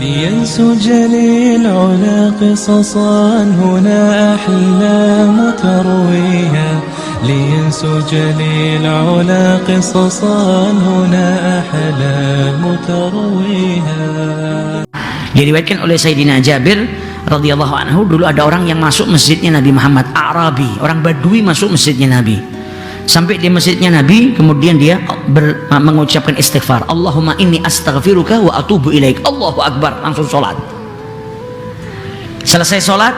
لينسج للعلا قصصا هنا أحلام ترويها لينسج للعلا قصصا هنا أحلام ترويها. Diriwayatkan oleh Sayyidina Jabir radhiyallahu anhu, dulu ada orang yang masuk masjidnya Nabi Muhammad, Arabi, orang Badui masuk masjidnya Nabi. Sampai di masjidnya Nabi, kemudian dia mengucapkan istighfar, Allahumma inni astaghfiruka wa atubu ilaik. Allahu Akbar, langsung sholat. Selesai sholat,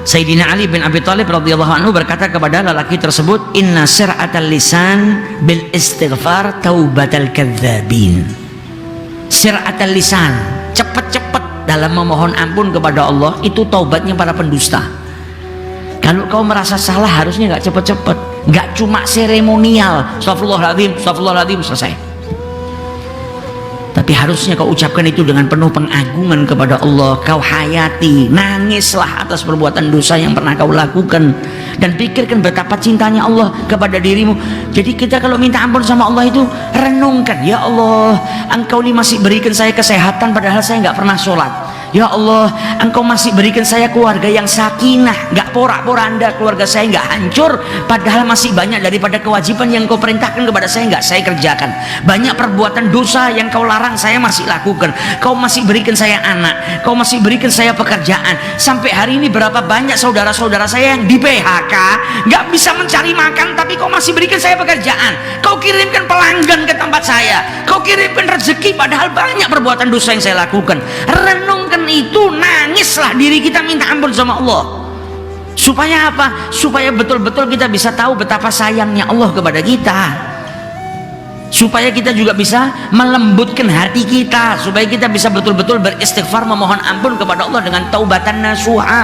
Sayyidina Ali bin Abi Thalib radhiyallahu anhu berkata kepada lelaki tersebut, inna sir'atal lisan bil istighfar taubatal kadzabin. Sir'atal lisan, cepat-cepat dalam memohon ampun kepada Allah, itu taubatnya para pendusta. Kalau kau merasa salah, harusnya nggak cepat-cepat, nggak cuma seremonial, astagfirullahaladzim, selesai. Tapi harusnya kau ucapkan itu dengan penuh pengagungan kepada Allah. Kau hayati, nangislah atas perbuatan dosa yang pernah kau lakukan, dan pikirkan betapa cintanya Allah kepada dirimu. Jadi kita kalau minta ampun sama Allah itu renungkan, ya Allah, Engkau ini masih berikan saya kesehatan padahal saya nggak pernah sholat. Ya Allah, Engkau masih berikan saya keluarga yang sakinah, nggak porak-poranda, keluarga saya nggak hancur, padahal masih banyak daripada kewajiban yang Kau perintahkan kepada saya nggak saya kerjakan. Banyak perbuatan dosa yang Kau larang saya masih lakukan. Kau masih berikan saya anak, Kau masih berikan saya pekerjaan. Sampai hari ini berapa banyak saudara-saudara saya yang di PHK, nggak bisa mencari makan, tapi Kau masih berikan saya pekerjaan. Kau kirimkan pelanggan ke tempat saya, Kau kirimkan rezeki, padahal banyak perbuatan dosa yang saya lakukan. Renungkan itu, nangislah diri kita, minta ampun sama Allah. Supaya apa? Supaya betul-betul kita bisa tahu betapa sayangnya Allah kepada kita, supaya kita juga bisa melembutkan hati kita, supaya kita bisa betul-betul beristighfar, memohon ampun kepada Allah dengan taubatan nasuha,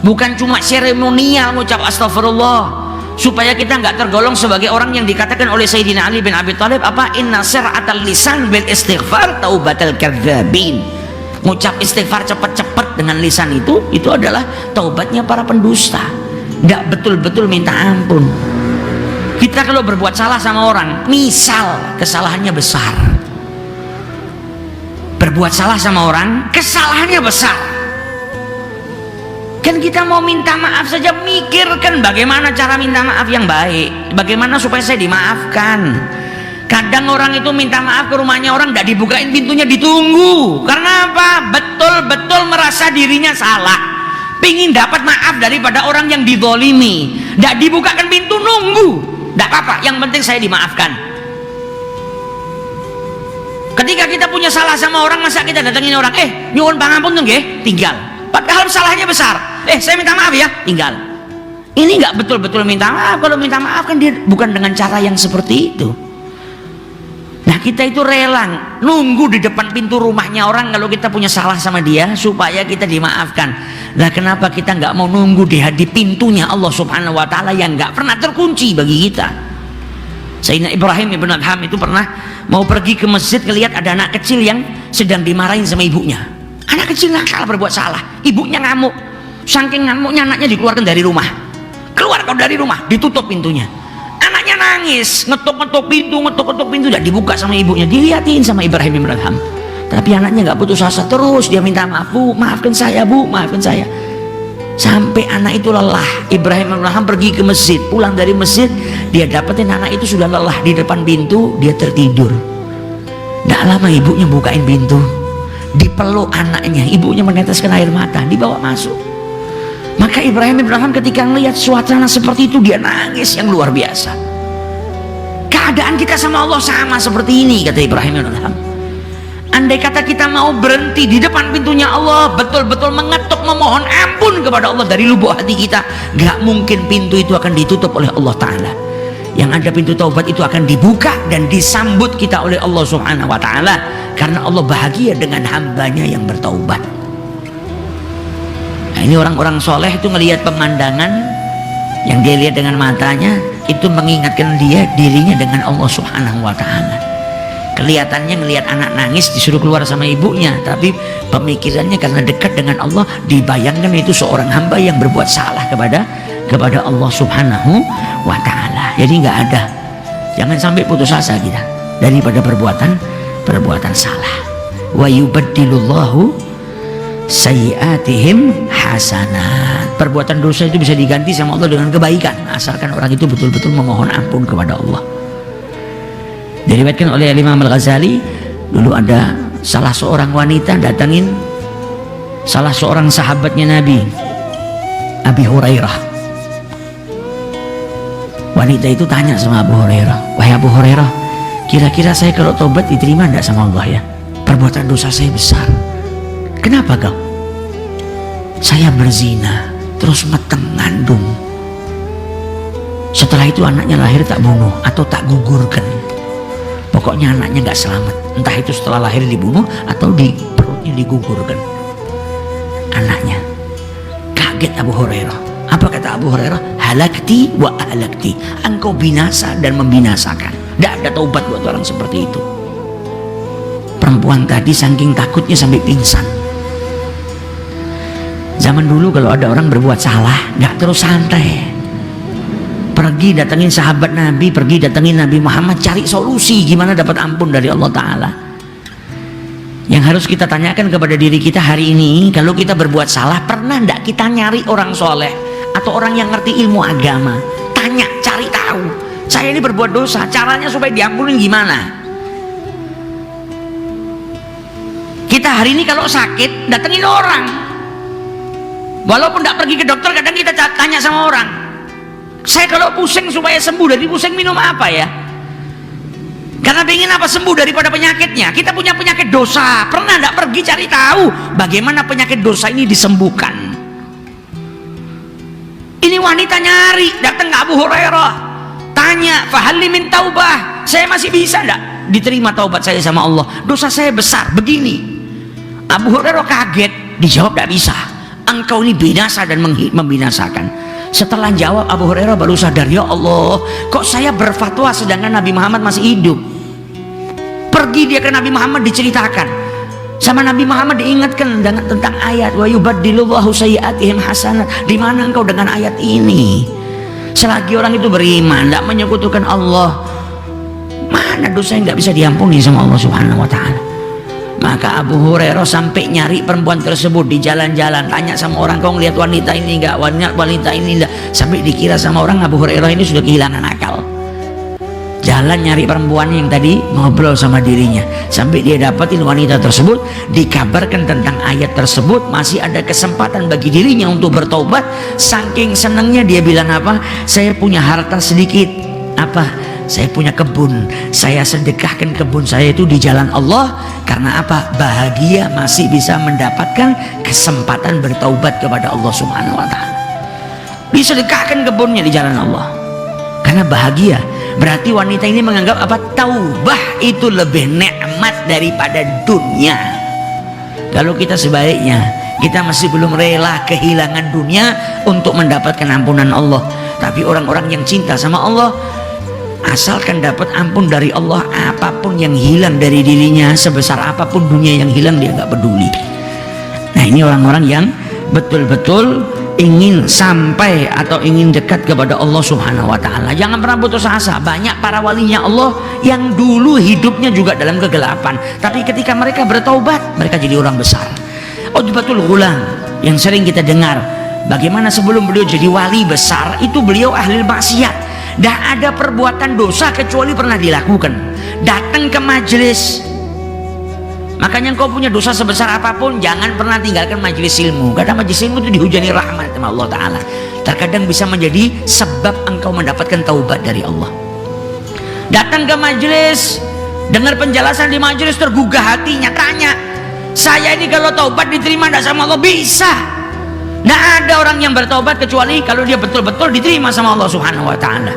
bukan cuma seremonial mengucap astagfirullah. Supaya kita nggak tergolong sebagai orang yang dikatakan oleh Sayyidina Ali bin Abi Thalib apa, inna sir'atal lisan bil istighfar taubatal kadzabin. Ngucap istighfar cepat-cepat dengan lisan itu adalah taubatnya para pendusta. Nggak betul-betul minta ampun. Kita kalau berbuat salah sama orang, misal kesalahannya besar, berbuat salah sama orang, kesalahannya besar, kan kita mau minta maaf saja, mikirkan bagaimana cara minta maaf yang baik, bagaimana supaya saya dimaafkan. Kadang orang itu minta maaf ke rumahnya orang, tidak dibukain pintunya, ditunggu. Karena apa? Betul-betul merasa dirinya salah, pingin dapat maaf daripada orang yang dizolimi. Tidak dibukakan pintu, nunggu. Tidak apa-apa, yang penting saya dimaafkan. Ketika kita punya salah sama orang, masa kita datangin orang, nyuwun pangampun tuh nggih, tinggal. Padahal salahnya besar, saya minta maaf ya, tinggal. Ini nggak betul-betul minta maaf. Kalau minta maaf kan dia bukan dengan cara yang seperti itu. Nah, kita itu rela nunggu di depan pintu rumahnya orang kalau kita punya salah sama dia supaya kita dimaafkan. Nah, kenapa kita nggak mau nunggu di pintunya Allah Subhanahu wa Ta'ala yang nggak pernah terkunci bagi kita? Sayyidina Ibrahim ibn Adham itu pernah mau pergi ke masjid, ngelihat ada anak kecil yang sedang dimarahin sama ibunya. Anak kecil nakal berbuat salah, ibunya ngamuk. Saking ngamuknya anaknya dikeluarkan dari rumah. Keluar kau dari rumah, ditutup pintunya. Anaknya nangis, ngetuk-ngetuk pintu, tidak dibuka sama ibunya. Dilihatin sama Ibrahim ibn Adham, tapi anaknya nggak putus asa, terus dia minta maaf, Bu, maafkan saya, Bu, maafkan saya. Sampai anak itu lelah. Ibrahim ibn Adham pergi ke masjid, pulang dari masjid, dia dapetin anak itu sudah lelah di depan pintu, dia tertidur. Tidak lama ibunya bukain pintu, dipeluk anaknya, ibunya meneteskan air mata, dibawa masuk. Maka Ibrahim ibn Adham ketika melihat suasana seperti itu, dia nangis yang luar biasa. Keadaan kita sama Allah sama seperti ini, kata Ibrahim ibn Adham. Andai kata kita mau berhenti di depan pintunya Allah, betul-betul mengetuk, memohon ampun kepada Allah dari lubuk hati kita, gak mungkin pintu itu akan ditutup oleh Allah Ta'ala. Yang ada pintu taubat itu akan dibuka dan disambut kita oleh Allah Subhanahu wa Ta'ala, karena Allah bahagia dengan hambanya yang bertaubat. Nah, ini orang-orang soleh itu melihat pemandangan yang dia lihat dengan matanya, itu mengingatkan dia dirinya dengan Allah Subhanahu wa Ta'ala. Kelihatannya ngelihat anak nangis disuruh keluar sama ibunya, tapi pemikirannya karena dekat dengan Allah, dibayangkan itu seorang hamba yang berbuat salah kepada Allah Subhanahu wa Ta'ala. Jadi nggak ada, jangan sampai putus asa kita daripada perbuatan salah. Wa yubaddilullahu sayyi'atihim hasanat. Perbuatan dosa itu bisa diganti sama Allah dengan kebaikan, asalkan orang itu betul-betul memohon ampun kepada Allah. Diriwayatkan oleh Imam Al-Ghazali, dulu ada salah seorang wanita datangin salah seorang sahabatnya Nabi, Abi Hurairah. Wanita itu tanya sama Abu Hurairah, "Wahai Abu Hurairah, kira-kira saya kalau tobat diterima enggak sama Allah ya? Perbuatan dosa saya besar." "Kenapa kau?" "Saya berzina, terus meteng ngandung. Setelah itu anaknya lahir tak bunuh atau tak gugurkan. Pokoknya anaknya nggak selamat. Entah itu setelah lahir dibunuh atau di perutnya digugurkan anaknya." Kaget Abu Hurairah. Apa kata Abu Hurairah? "Halakti wa ahlakti." Engkau binasa dan membinasakan. Tidak ada taubat buat orang seperti itu. Perempuan tadi saking takutnya sampai pingsan. Zaman dulu kalau ada orang berbuat salah, nggak terus santai. Pergi datengin sahabat Nabi, pergi datengin Nabi Muhammad, cari solusi gimana dapat ampun dari Allah Ta'ala. Yang harus kita tanyakan kepada diri kita hari ini, kalau kita berbuat salah, pernah nggak kita nyari orang soleh atau orang yang ngerti ilmu agama? Tanya, cari tahu, saya ini berbuat dosa, caranya supaya diampunin gimana? Kita hari ini kalau sakit, datengin orang. Walaupun tidak pergi ke dokter, kadang kita tanya sama orang, "Saya kalau pusing supaya sembuh dari pusing minum apa ya?" Karena ingin apa? Sembuh daripada penyakitnya. Kita punya penyakit dosa, pernah tidak pergi cari tahu bagaimana penyakit dosa ini disembuhkan? Ini wanita nyari, datang ke Abu Hurairah, tanya, "Fahal li min taubah, saya masih bisa tidak diterima taubat saya sama Allah? Dosa saya besar begini." Abu Hurairah kaget, dijawab, "Tidak bisa, engkau ini binasa dan membinasakan." Setelah jawab, Abu Hurairah baru sadar, "Ya Allah, kok saya berfatwa sedangkan Nabi Muhammad masih hidup?" Pergi dia ke Nabi Muhammad, diceritakan sama Nabi Muhammad, diingatkan dengan tentang ayat wa yubaddilullahu sayyi'atihim hasanat. Di mana engkau dengan ayat ini? Selagi orang itu beriman, tidak menyekutukan Allah, mana dosa yang tidak bisa diampuni sama Allah Subhanahu wa Ta'ala. Maka Abu Hurairah sampai nyari perempuan tersebut di jalan-jalan, tanya sama orang, "Kau ngeliat wanita ini enggak? Wanita ini enggak?" Sampai dikira sama orang Abu Hurairah ini sudah kehilangan akal. Jalan nyari perempuan yang tadi ngobrol sama dirinya, sampai dia dapatin wanita tersebut, dikabarkan tentang ayat tersebut, masih ada kesempatan bagi dirinya untuk bertobat. Saking senangnya dia bilang apa? "Saya punya harta sedikit, apa? Saya punya kebun, saya sedekahkan kebun saya itu di jalan Allah." Karena apa? Bahagia masih bisa mendapatkan kesempatan bertaubat kepada Allah Subhanahu wa Ta'ala. Disedekahkan kebunnya di jalan Allah karena bahagia. Berarti wanita ini menganggap apa? Taubah itu lebih nikmat daripada dunia. Kalau kita sebaliknya, kita masih belum rela kehilangan dunia untuk mendapatkan ampunan Allah. Tapi orang-orang yang cinta sama Allah, asalkan dapat ampun dari Allah, apapun yang hilang dari dirinya, sebesar apapun dunia yang hilang, dia nggak peduli. Nah, ini orang-orang yang betul-betul ingin sampai atau ingin dekat kepada Allah Subhanahu wa Ta'ala. Jangan pernah putus asa. Banyak para walinya Allah yang dulu hidupnya juga dalam kegelapan, tapi ketika mereka bertaubat, mereka jadi orang besar. Utbatul Ghulam yang sering kita dengar, bagaimana sebelum beliau jadi wali besar itu beliau ahli maksiat. Dah ada perbuatan dosa kecuali pernah dilakukan. Datang ke majelis. Makanya engkau punya dosa sebesar apapun, jangan pernah tinggalkan majelis ilmu. Karena majelis ilmu itu dihujani rahmat sama Allah Ta'ala. Terkadang bisa menjadi sebab engkau mendapatkan taubat dari Allah. Datang ke majelis, dengar penjelasan di majelis, tergugah hatinya, tanya, "Saya ini kalau taubat diterima tidak sama Allah?" Bisa. Tidak ada orang yang bertaubat kecuali kalau dia betul-betul diterima sama Allah Subhanahu wa Ta'ala.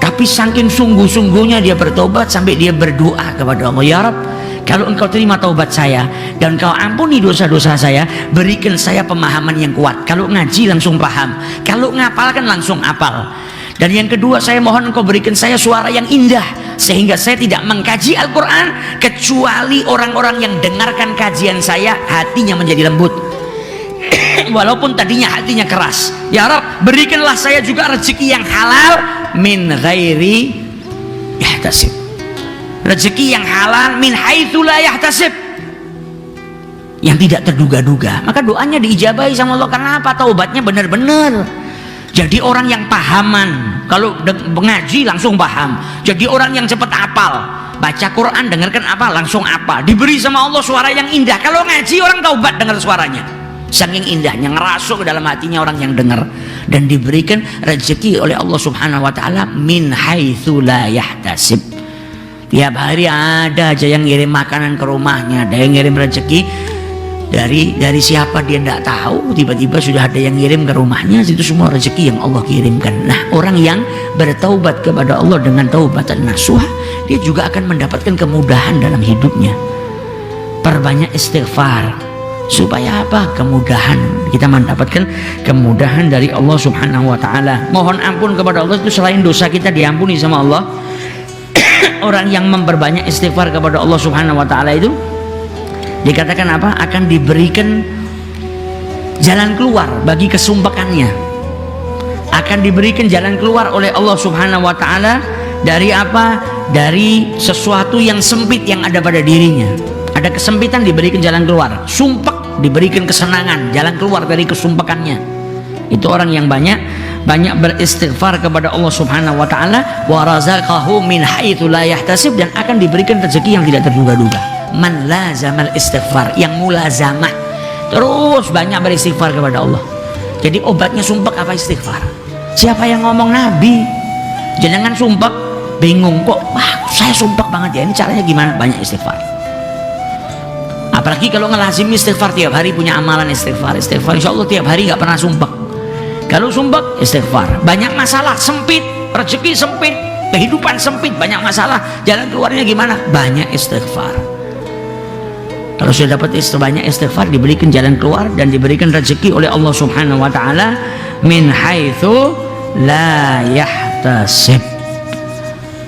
Tapi saking sungguh-sungguhnya dia bertobat sampai dia berdoa kepada Allah, "Ya Rabb, kalau engkau terima taubat saya dan engkau ampuni dosa-dosa saya, berikan saya pemahaman yang kuat. Kalau ngaji langsung paham, kalau ngapalkan langsung apal. Dan yang kedua, saya mohon engkau berikan saya suara yang indah, sehingga saya tidak mengkaji Al-Quran kecuali orang-orang yang dengarkan kajian saya hatinya menjadi lembut, walaupun tadinya hatinya keras. Ya Rabb, berikanlah saya juga rezeki yang halal min ghairi yahtasib, rezeki yang halal min haitsu la yahtasib, yang tidak terduga-duga, maka doanya diijabahi sama Allah. Karena apa? Taubatnya benar-benar. Jadi orang yang pahaman, kalau mengaji langsung paham. Jadi orang yang cepat hafal, baca Quran, dengarkan apa langsung apa. Diberi sama Allah suara yang indah. Kalau ngaji orang taubat dengar suaranya, saking indahnya, ngerasuk ke dalam hatinya orang yang dengar. Dan diberikan rezeki oleh Allah Subhanahu wa taala min haitsu la yahtasib. Tiap hari ada aja yang ngirim makanan ke rumahnya, ada yang ngirim rezeki dari siapa dia tidak tahu, tiba-tiba sudah ada yang ngirim ke rumahnya. Itu semua rezeki yang Allah kirimkan. Nah, orang yang bertaubat kepada Allah dengan taubatan nasuha, dia juga akan mendapatkan kemudahan dalam hidupnya. Perbanyak istighfar supaya apa? Kemudahan. Kita mendapatkan kemudahan dari Allah Subhanahu wa taala. Mohon ampun kepada Allah itu selain dosa kita diampuni sama Allah. Orang yang memperbanyak istighfar kepada Allah Subhanahu wa taala itu dikatakan apa? Akan diberikan jalan keluar bagi kesumpakannya. Akan diberikan jalan keluar oleh Allah Subhanahu wa taala dari apa? Dari sesuatu yang sempit yang ada pada dirinya. Ada kesempitan, diberikan jalan keluar. Sumpek, diberikan kesenangan, jalan keluar dari kesumpakannya. Itu orang yang banyak beristighfar kepada Allah Subhanahu wa taala, wa razaqahu min haitsu la yahtasib, dan akan diberikan rezeki yang tidak terduga-duga. Man lazamal istighfar, yang mulazamah terus banyak beristighfar kepada Allah. Jadi obatnya sumpek apa? Istighfar. Siapa yang ngomong? Nabi. Jangan sumpek, bingung kok, wah saya sumpek banget ya, ini caranya gimana? Banyak istighfar. Apalagi kalau ngelazim istighfar tiap hari, punya amalan istighfar. Insya Allah tiap hari nggak pernah sumpek. Kalau sumpek istighfar. Banyak masalah, sempit, rezeki sempit, kehidupan sempit, banyak masalah, jalan keluarnya gimana? Banyak istighfar. Kalau sudah dapat banyak istighfar, diberikan jalan keluar dan diberikan rezeki oleh Allah Subhanahu wa taala min haitsu la yahtasib.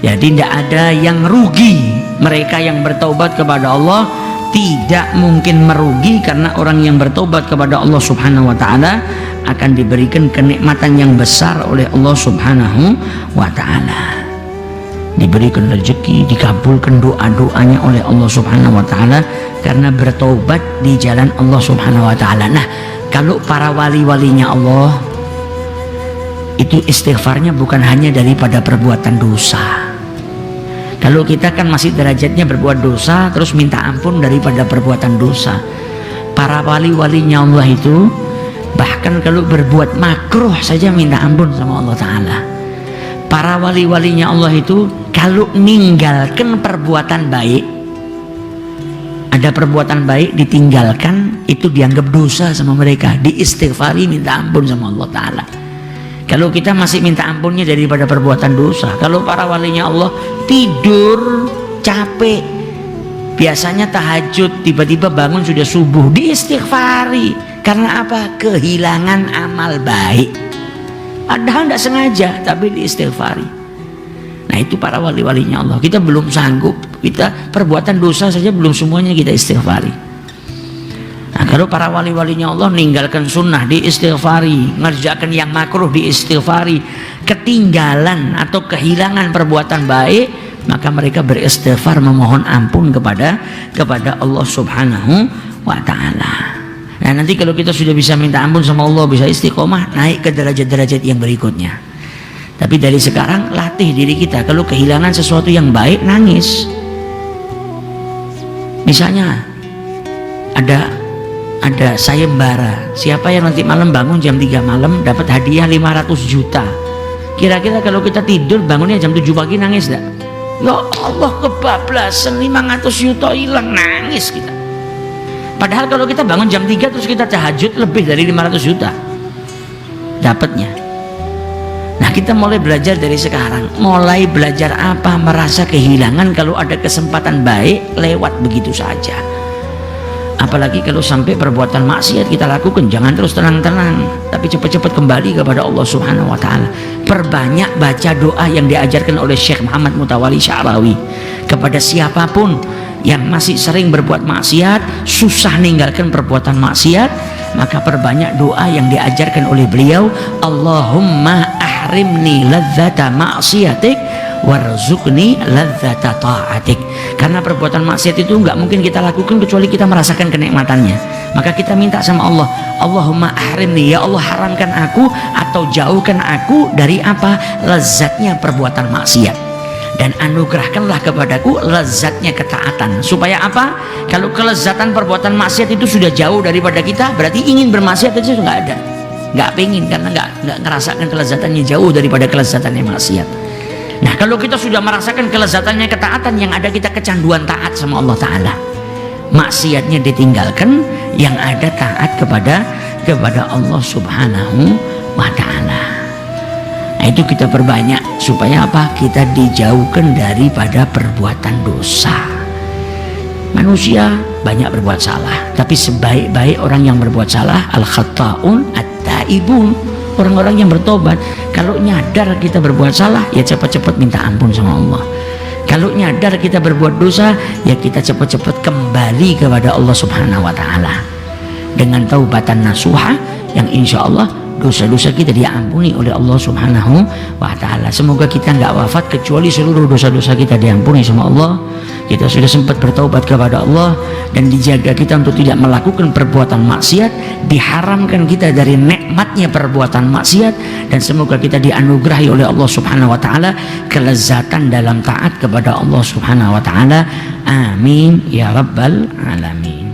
Jadi tidak ada yang rugi. Mereka yang bertaubat kepada Allah tidak mungkin merugi, karena orang yang bertaubat kepada Allah Subhanahu wa taala akan diberikan kenikmatan yang besar oleh Allah Subhanahu wa taala. Diberikan rezeki, dikabulkan doa-doanya oleh Allah Subhanahu wa taala karena bertaubat di jalan Allah Subhanahu wa taala. Nah, kalau para wali-walinya Allah itu istighfarnya bukan hanya daripada perbuatan dosa. Kalau kita kan masih derajatnya berbuat dosa terus minta ampun daripada perbuatan dosa. Para wali-walinya Allah itu bahkan kalau berbuat makruh saja minta ampun sama Allah taala. Para wali-walinya Allah itu kalau ninggalkan perbuatan baik, ada perbuatan baik ditinggalkan, itu dianggap dosa sama mereka, diistighfari, minta ampun sama Allah taala. Kalau kita masih minta ampunnya daripada perbuatan dosa. Kalau para walinya Allah tidur capek, biasanya tahajud, tiba-tiba bangun sudah subuh, diistighfari. Karena apa? Kehilangan amal baik. Padahal tidak sengaja, tapi diistighfari. Nah, itu para wali-walinya Allah. Kita belum sanggup, kita perbuatan dosa saja belum semuanya kita istighfari. Nah, kalau para wali-walinya Allah ninggalkan sunnah diistighfari, ngerjakan yang makruh diistighfari, ketinggalan atau kehilangan perbuatan baik, maka mereka beristighfar memohon ampun kepada Allah Subhanahu wa taala. Nah, nanti kalau kita sudah bisa minta ampun sama Allah, bisa istiqomah, naik ke derajat-derajat yang berikutnya. Tapi dari sekarang latih diri kita, kalau kehilangan sesuatu yang baik, nangis. Misalnya ada sayembara, siapa yang nanti malam bangun jam 3 malam dapat hadiah 500 juta. Kira-kira kalau kita tidur bangunnya jam 7 pagi, nangis enggak? Ya Allah, kebablasan, 500 juta hilang, nangis kita. Padahal kalau kita bangun jam 3 terus kita tahajud, lebih dari 500 juta dapatnya. Nah, kita mulai belajar dari sekarang. Mulai belajar apa? Merasa kehilangan kalau ada kesempatan baik lewat begitu saja. Apalagi kalau sampai perbuatan maksiat kita lakukan, jangan terus tenang-tenang, tapi cepat-cepat kembali kepada Allah Subhanahu wa taala. Perbanyak baca doa yang diajarkan oleh Syekh Muhammad Mutawalli Sya'rawi kepada siapapun yang masih sering berbuat maksiat, susah ninggalkan perbuatan maksiat, maka perbanyak doa yang diajarkan oleh beliau. Allahumma ahrimni ladzata ma'siyatik warzuqni ladzata ta'atik. Karena perbuatan maksiat itu nggak mungkin kita lakukan kecuali kita merasakan kenikmatannya. Maka kita minta sama Allah, Allahumma ahrimni, ya Allah haramkan aku atau jauhkan aku dari apa? Lezatnya perbuatan maksiat, dan anugerahkanlah kepadaku lezatnya ketaatan. Supaya apa? Kalau kelezatan perbuatan maksiat itu sudah jauh daripada kita, berarti ingin bermaksiat itu nggak ada, nggak pengen, karena nggak ngerasakan kelezatannya, jauh daripada kelezatannya maksiat. Nah, kalau kita sudah merasakan kelezatannya ketaatan, yang ada kita kecanduan taat sama Allah Ta'ala, maksiatnya ditinggalkan, yang ada taat kepada Allah Subhanahu wa Ta'ala. Nah, itu kita perbanyak supaya apa? Kita dijauhkan daripada perbuatan dosa. Manusia banyak berbuat salah, tapi sebaik-baik orang yang berbuat salah al-khatta'un at-taibun, orang-orang yang bertobat. Kalau nyadar kita berbuat salah, ya cepat-cepat minta ampun sama Allah. Kalau nyadar kita berbuat dosa, ya kita cepat-cepat kembali kepada Allah Subhanahu wa Ta'ala dengan taubatan nasuha, yang insya Allah dosa-dosa kita diampuni oleh Allah Subhanahu wa Ta'ala. Semoga kita nggak wafat kecuali seluruh dosa-dosa kita diampuni sama Allah. Kita sudah sempat bertaubat kepada Allah, dan dijaga kita untuk tidak melakukan perbuatan maksiat, diharamkan kita dari nikmatnya perbuatan maksiat, dan semoga kita dianugerahi oleh Allah Subhanahu wa Ta'ala kelezatan dalam taat kepada Allah Subhanahu wa Ta'ala. Amin ya rabbal alamin.